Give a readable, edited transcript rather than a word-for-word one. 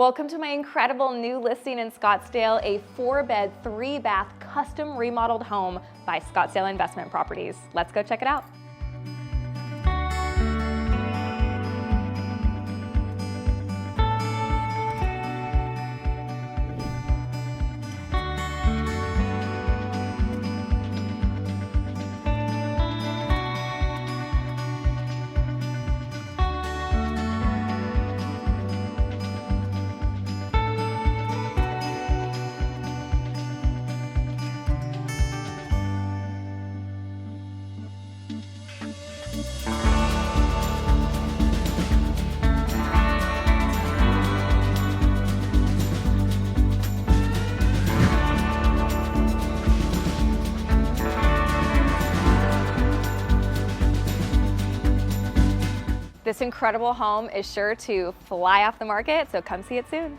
Welcome to my incredible new listing in Scottsdale, a 4-bed, 3-bath custom remodeled home by Scottsdale Investment Properties. Let's go check it out. This incredible home is sure to fly off the market, so come see it soon.